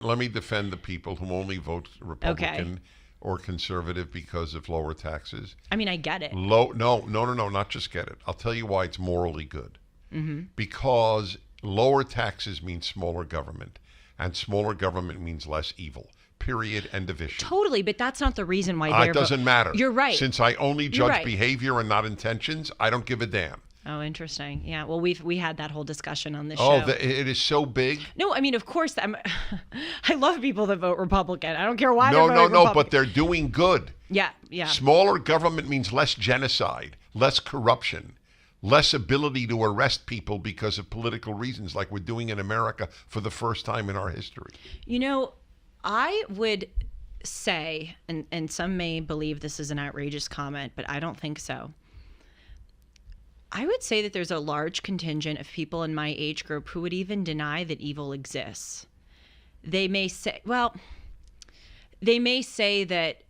let me defend the people who only vote Republican Okay. or conservative because of lower taxes. I mean, I get it. No, not just get it. I'll tell you why it's morally good. Because lower taxes means smaller government, and smaller government means less evil. Period. End of issue. Totally, but that's not the reason why they're It doesn't matter. You're right. Since I only You're judge right. behavior and not intentions, I don't give a damn. Oh, interesting. Yeah. Well, we had that whole discussion on this Oh, show. it is so big. No, I mean, of course, I love people that vote Republican. I don't care why they're No, voting Republican. but they're doing good. Yeah, yeah. Smaller government means less genocide, less corruption, less ability to arrest people because of political reasons like we're doing in America for the first time in our history. You know, I would say, and some may believe this is an outrageous comment, but I don't think so. I would say that there's a large contingent of people in my age group who would even deny that evil exists. They may say that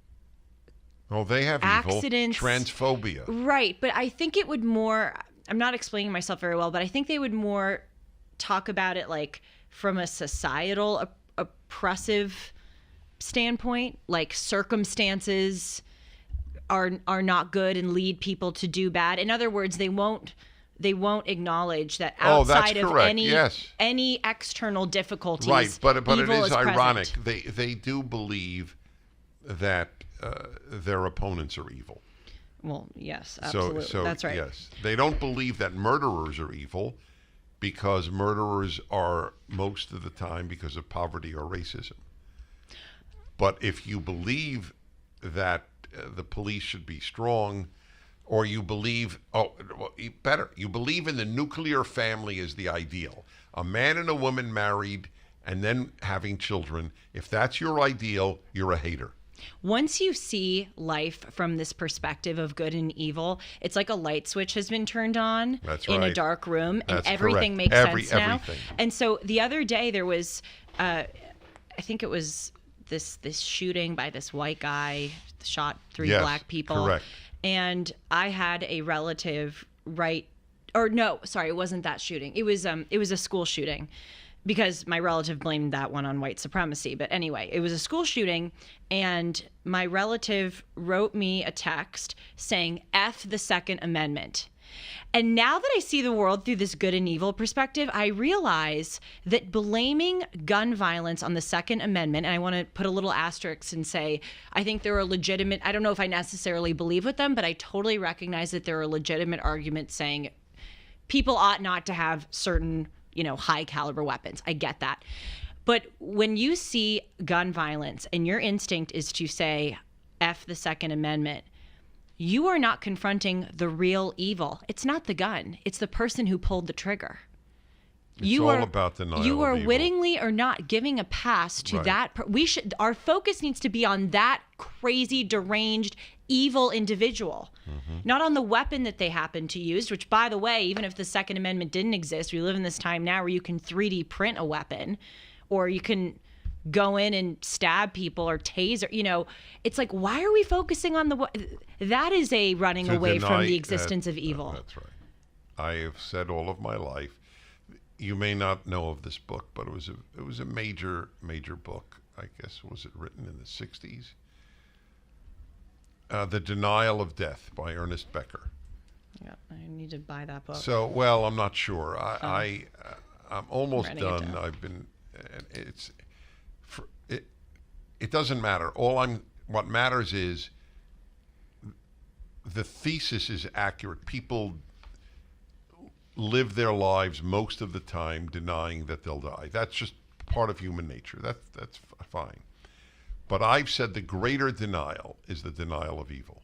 Oh, they have accidents, evil, transphobia. right, but I think it would more, I'm not explaining myself very well, but I think they would more talk about it like from a societal oppressive standpoint, like circumstances are not good and lead people to do bad. In other words, they won't acknowledge that outside of any external difficulties, right, but it evil is ironic. Present. They do believe that their opponents are evil. Well, yes, absolutely. So that's right. Yes, they don't believe that murderers are evil because murderers are most of the time because of poverty or racism. But if you believe that the police should be strong, or you believe, you believe in the nuclear family as the ideal. A man and a woman married and then having children. If that's your ideal, you're a hater. Once you see life from this perspective of good and evil, it's like a light switch has been turned on in a dark room, and That's everything correct. makes sense now. Everything. And so the other day there was, I think it was this shooting by this white guy, shot three black people. Correct. And I had a relative it wasn't that shooting. It was a school shooting, because my relative blamed that one on white supremacy. But anyway, it was a school shooting, and my relative wrote me a text saying, F the Second Amendment. And now that I see the world through this good and evil perspective, I realize that blaming gun violence on the Second Amendment, and I want to put a little asterisk and say, I think there are legitimate, I don't know if I necessarily believe with them, but I totally recognize that there are legitimate arguments saying people ought not to have certain, high caliber weapons. I get that. But when you see gun violence and your instinct is to say, F the Second Amendment, you are not confronting the real evil. It's not the gun. It's the person who pulled the trigger. It's all about denial You are of evil. wittingly or not giving a pass to that. Our focus needs to be on that crazy, deranged, evil individual, not on the weapon that they happen to use, which, by the way, even if the Second Amendment didn't exist, we live in this time now where you can 3D print a weapon, or you can go in and stab people or taser. It's like, why are we focusing on that is a running away from the existence of evil. That's right. I have said all of my life. You may not know of this book, but it was a major book. I guess, was it written in the 60s? The Denial of Death by Ernest Becker. Yeah, I need to buy that book. So, well, I'm not sure. I'm almost done. I've been. It doesn't matter. What matters is the thesis is accurate. People live their lives most of the time denying that they'll die. That's just part of human nature. That's fine. But I've said the greater denial is the denial of evil.